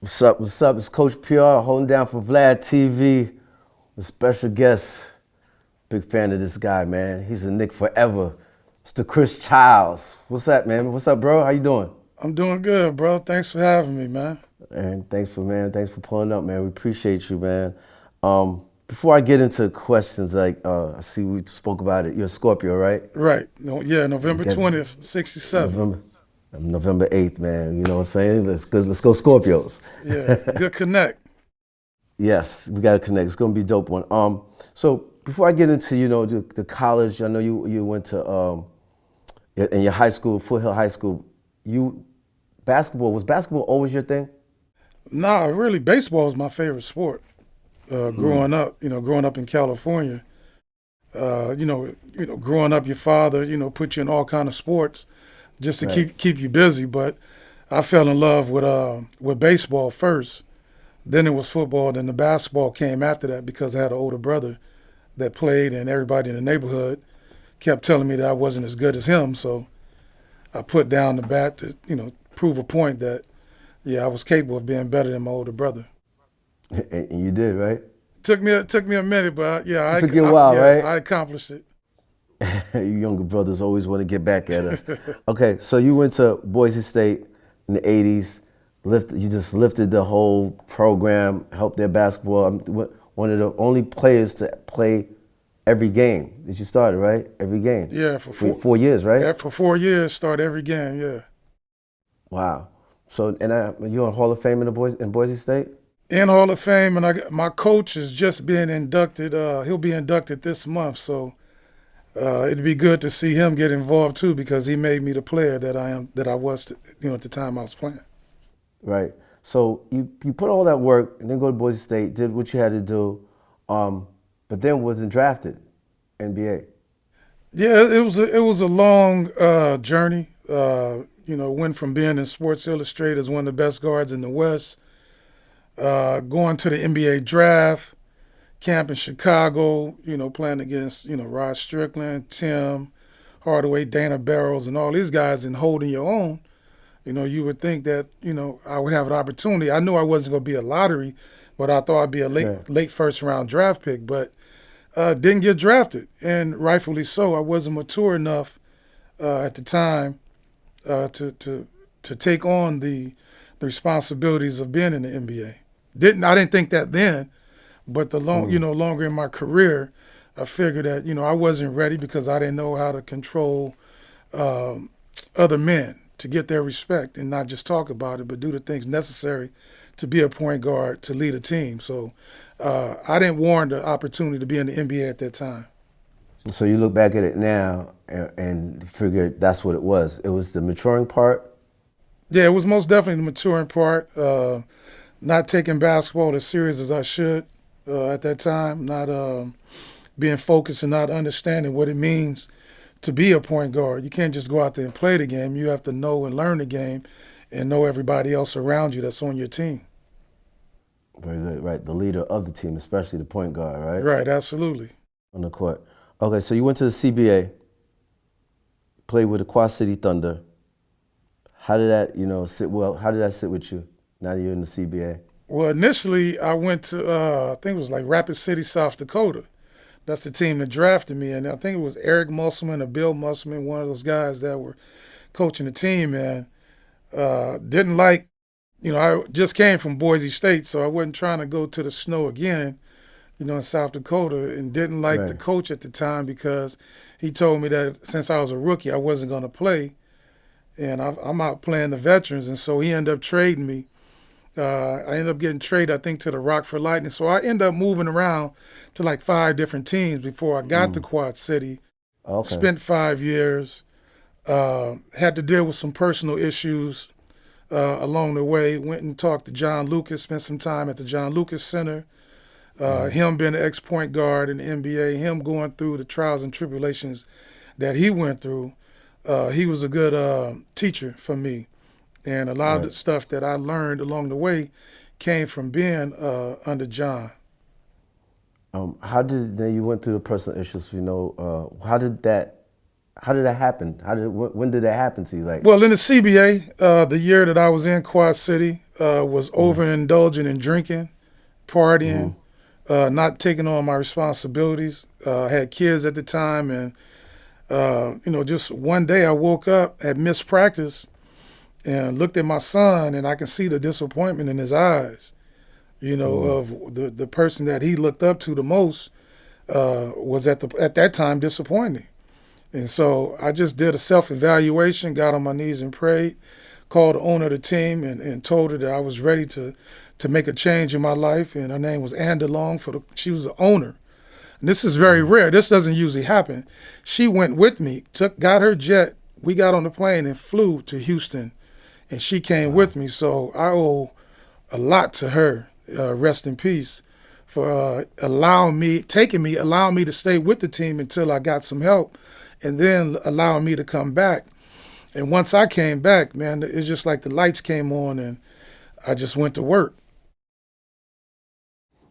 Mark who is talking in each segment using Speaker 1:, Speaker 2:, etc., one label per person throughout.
Speaker 1: What's up? What's up? It's Coach PR holding down for Vlad TV. The special guest. Big fan of this guy, man. He's a Knick forever. Mr. Chris Childs. What's up, man? What's up, bro? How you doing?
Speaker 2: I'm doing good, bro. Thanks for having me, man.
Speaker 1: And thanks for pulling up, man. We appreciate you, man. Before I get into questions, I see we spoke about it. You're a Scorpio, right?
Speaker 2: Right. No, yeah, November
Speaker 1: Okay.
Speaker 2: 20th, 67.
Speaker 1: November, November 8th, man. You know what I'm saying? Let's go Scorpios.
Speaker 2: Yeah, good connect.
Speaker 1: Yes, we got to connect. It's gonna be a dope one. So before I get into the college, I know you went to in your high school, Foothill High School. You was basketball always your thing?
Speaker 2: Nah, really, baseball is my favorite sport. Growing up, growing up in California, growing up, your father, put you in all kind of sports just to
Speaker 1: Right.
Speaker 2: keep you busy. But I fell in love with baseball first. Then it was football. Then the basketball came after that because I had an older brother that played, and everybody in the neighborhood kept telling me that I wasn't as good as him. So I put down the bat to, prove a point that, yeah, I was capable of being better than my older brother.
Speaker 1: And you did, right?
Speaker 2: Took me a minute, but yeah,
Speaker 1: It took you a while, right?
Speaker 2: I accomplished it.
Speaker 1: You younger brothers always want to get back at us. Okay, so you went to Boise State in the '80s. You just lifted the whole program, helped their basketball. One of the only players to play every game that you started, right? Every game.
Speaker 2: Yeah,
Speaker 1: For 4 years, right?
Speaker 2: yeah, for 4 years, start every game. Yeah,
Speaker 1: Wow. So, you're in Hall of Fame in Boise State?
Speaker 2: in Hall of Fame, and my coach is just being inducted. He'll be inducted this month, so it'd be good to see him get involved too because he made me the player that I was, at the time I was playing.
Speaker 1: Right. So you put all that work and then go to Boise State, did what you had to do, but then wasn't drafted NBA.
Speaker 2: Yeah, it was a long journey. Went from being in Sports Illustrated as one of the best guards in the West, going to the NBA draft, camp in Chicago. Playing against Rod Strickland, Tim Hardaway, Dana Barrows, and all these guys, and holding your own. You would think that I would have an opportunity. I knew I wasn't going to be a lottery, but I thought I'd be a
Speaker 1: Right.
Speaker 2: late first round draft pick. But didn't get drafted, and rightfully so. I wasn't mature enough at the time to take on the responsibilities of being in the NBA. I didn't think that then, but longer in my career, I figured that I wasn't ready because I didn't know how to control um, other men to get their respect and not just talk about it, but do the things necessary to be a point guard to lead a team. So I didn't warrant the opportunity to be in the NBA at that time.
Speaker 1: So you look back at it now and figure that's what it was. It was the maturing part.
Speaker 2: Yeah, it was most definitely the maturing part. Not taking basketball as serious as I should at that time. Not being focused and not understanding what it means to be a point guard. You can't just go out there and play the game. You have to know and learn the game and know everybody else around you that's on your team.
Speaker 1: Very good, right? The leader of the team, especially the point guard, right?
Speaker 2: Right, absolutely.
Speaker 1: On the court. Okay, so you went to the CBA, played with the Quad City Thunder. How did that, sit well? How did that sit with you now that you're in the CBA?
Speaker 2: Well, initially I went to I think it was like Rapid City, South Dakota. That's the team that drafted me, and I think it was Eric Musselman or Bill Musselman, one of those guys that were coaching the team, and didn't like. I just came from Boise State, so I wasn't trying to go to the snow again, in South Dakota, and didn't like the
Speaker 1: Right.
Speaker 2: coach at the time because he told me that since I was a rookie, I wasn't going to play, and I'm out playing the veterans, and so he ended up trading me. I ended up getting traded, I think, to the Rockford Lightning. So I ended up moving around to like 5 different teams before I got to Quad City.
Speaker 1: Okay.
Speaker 2: Spent 5 years, had to deal with some personal issues along the way. Went and talked to John Lucas, spent some time at the John Lucas Center. Him being an ex-point guard in the NBA, him going through the trials and tribulations that he went through. He was a good teacher for me. And a lot of the
Speaker 1: Right.
Speaker 2: stuff that I learned along the way came from being under John.
Speaker 1: How did then you went through the personal issues? How did that How did that happen? When did that happen to you? Like,
Speaker 2: Well, in the CBA, the year that I was in Quad City, was overindulging in drinking, partying, not taking on my responsibilities. Had kids at the time, and just one day I woke up, had missed practice, and looked at my son, and I can see the disappointment in his eyes. Of the person that he looked up to the most was at that time disappointing. And so I just did a self-evaluation, got on my knees and prayed, called the owner of the team and told her that I was ready to make a change in my life. And her name was Ann DeLong. She was the owner. And this is very rare. This doesn't usually happen. She went with me, got her jet. We got on the plane and flew to Houston. And she came with me. So I owe a lot to her, rest in peace, for allowing me to stay with the team until I got some help, and then allowing me to come back. And once I came back, man, it's just like the lights came on and I just went to work.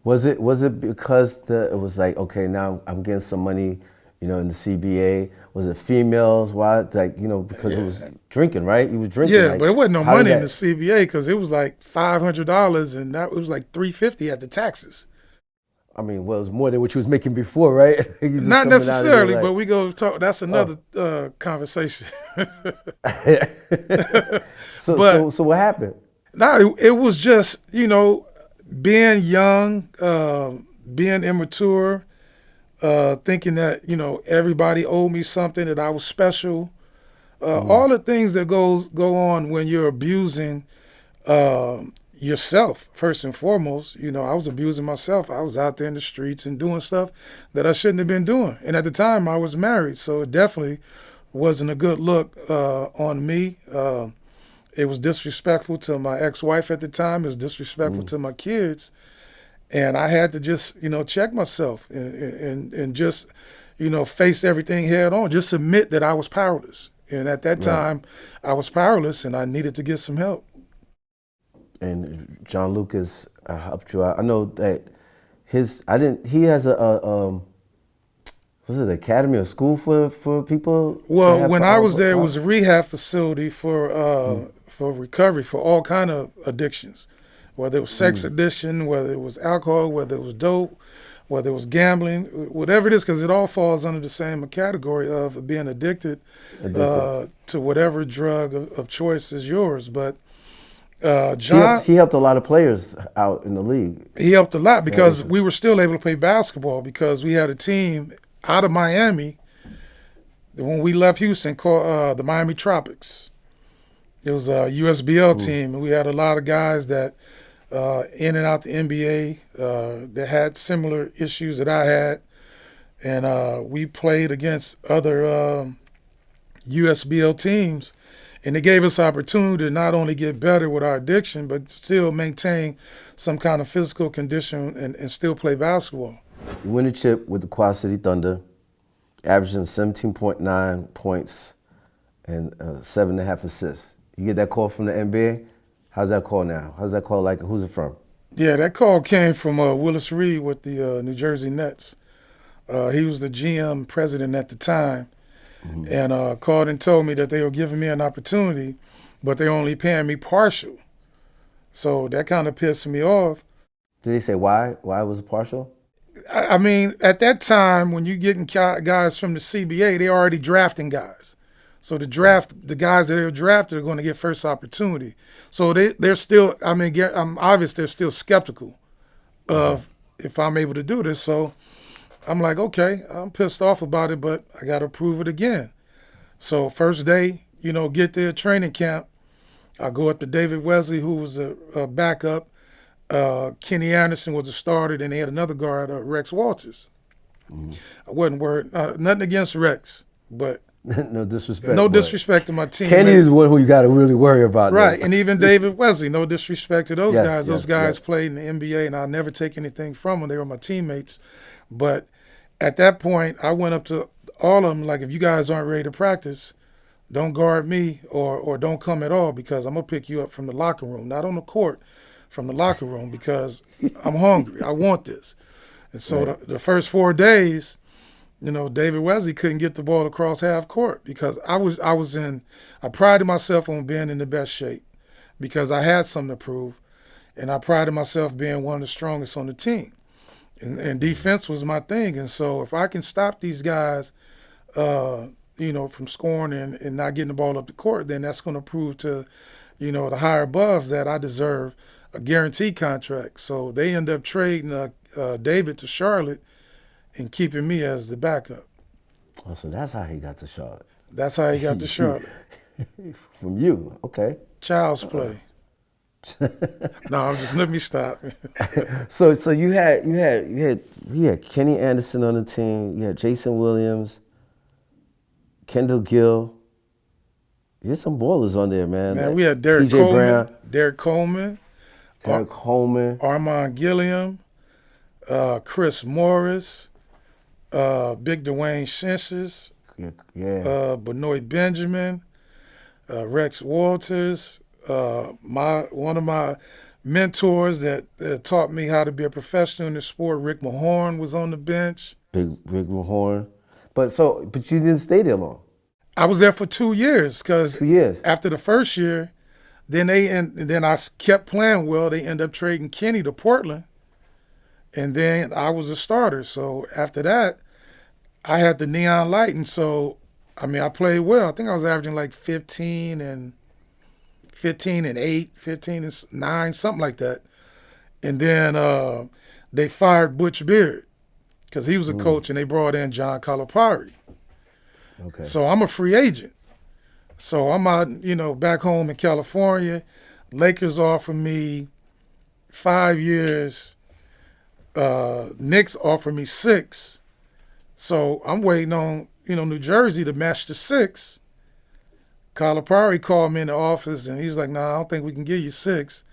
Speaker 1: Was it because it was like, okay, now I'm getting some money, in the CBA? Was it females? Why? Like, because it was drinking, right? You was drinking.
Speaker 2: Yeah,
Speaker 1: like,
Speaker 2: but it wasn't no money in the CBA because it was like $500 and it was like $350 at the taxes.
Speaker 1: I mean, well, it was more than what you was making before, right?
Speaker 2: Not necessarily, but we go talk. That's another conversation.
Speaker 1: So what happened?
Speaker 2: No, it was just, being young, being immature, thinking that, everybody owed me something, that I was special. All the things that go on when you're abusing yourself, first and foremost. I was abusing myself. I was out there in the streets and doing stuff that I shouldn't have been doing. And at the time, I was married, so it definitely wasn't a good look on me. It was disrespectful to my ex-wife at the time. It was disrespectful to my kids. And I had to just, check myself and just, face everything head on, just admit that I was powerless. And at that time, I was powerless and I needed to get some help.
Speaker 1: And John Lucas helped you out. I know that he has was it an academy or school for people?
Speaker 2: Well, when I was there, it was a rehab facility for recovery for all kind of addictions, whether it was sex addiction, whether it was alcohol, whether it was dope, whether it was gambling, whatever it is, because it all falls under the same category of being addicted. To whatever drug of choice is yours. But John,
Speaker 1: he helped a lot of players out in the league.
Speaker 2: He helped a lot because we were still able to play basketball because we had a team out of Miami when we left Houston called the Miami Tropics. It was a USBL team, and we had a lot of guys that in and out the NBA that had similar issues that I had, and we played against other USBL teams. And it gave us opportunity to not only get better with our addiction, but still maintain some kind of physical condition and still play basketball.
Speaker 1: You win a chip with the Quad City Thunder, averaging 17.9 points and 7.5 assists. You get that call from the NBA? How's that call now? How's that call like? Who's it from?
Speaker 2: Yeah, that call came from Willis Reed with the New Jersey Nets. He was the GM president at the time. And called and told me that they were giving me an opportunity, but they're only paying me partial. So that kind of pissed me off.
Speaker 1: Did they say why? Why was it partial?
Speaker 2: I mean, at that time, when you're getting guys from the CBA, they're already drafting guys. So the guys that are drafted are going to get first opportunity. So they're still, I'm obvious they're still skeptical of if I'm able to do this. So I'm like, okay, I'm pissed off about it, but I got to prove it again. So first day, get there, training camp. I go up to David Wesley, who was a backup. Kenny Anderson was a starter. Then they had another guard, Rex Walters. I wasn't worried. Nothing against Rex, but
Speaker 1: no disrespect.
Speaker 2: No disrespect to my team.
Speaker 1: Kenny is one who you got to really worry about.
Speaker 2: Right, and even David Wesley, no disrespect to those guys. Those guys
Speaker 1: yes.
Speaker 2: played in the NBA, and I'll never take anything from them. They were my teammates. But at that point, I went up to all of them, like, if you guys aren't ready to practice, don't guard me or don't come at all, because I'm going to pick you up from the locker room, not on the court, from the locker room, because I'm hungry. I want this. And so the first 4 days, David Wesley couldn't get the ball across half court because I prided myself on being in the best shape because I had something to prove, and I prided myself being one of the strongest on the team. And defense was my thing. And so if I can stop these guys, from scoring and not getting the ball up the court, then that's going to prove to, the higher above that I deserve a guaranteed contract. So they end up trading David to Charlotte and keeping me as the backup.
Speaker 1: Oh, so that's how he got to Charlotte.
Speaker 2: That's how he got to Charlotte.
Speaker 1: From you, okay.
Speaker 2: Child's play. No, let me stop.
Speaker 1: So you had Kenny Anderson on the team. You had Jason Williams, Kendall, Gill. You had some ballers on there, man.
Speaker 2: Man, we had Derrick Coleman, Armand Gilliam, Chris Morris, Big Dwayne Shenses, Benoit Benjamin, Rex Walters. One of my mentors that taught me how to be a professional in the sport, Rick Mahorn, was on the bench.
Speaker 1: Big Rick Mahorn. But you didn't stay there long.
Speaker 2: I was there for 2 years because
Speaker 1: 2 years.
Speaker 2: After the first year, then I kept playing well. They ended up trading Kenny to Portland, and then I was a starter. So after that, I had the neon light, and so I played well. I think I was averaging like 15 and 8, 15 and 9, something like that. And then they fired Butch Beard because he was a coach, and they brought in John Calipari.
Speaker 1: Okay.
Speaker 2: So I'm a free agent. So I'm out, back home in California. Lakers offer me 5 years. Knicks offer me 6. So I'm waiting on, New Jersey to match the 6. Calipari called me in the office, and he's like, "Nah, I don't think we can give you 6."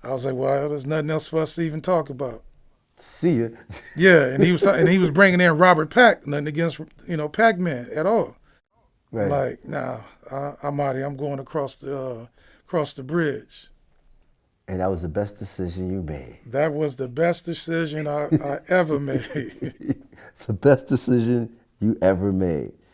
Speaker 2: I was like, "Well, there's nothing else for us to even talk about."
Speaker 1: See ya.
Speaker 2: Yeah, and he was bringing in Robert Pack, nothing against Pac-Man at all.
Speaker 1: Right.
Speaker 2: Like, nah, I'm out here. I'm going across the bridge.
Speaker 1: And that was the best decision you made.
Speaker 2: That was the best decision I ever made.
Speaker 1: It's the best decision you ever made.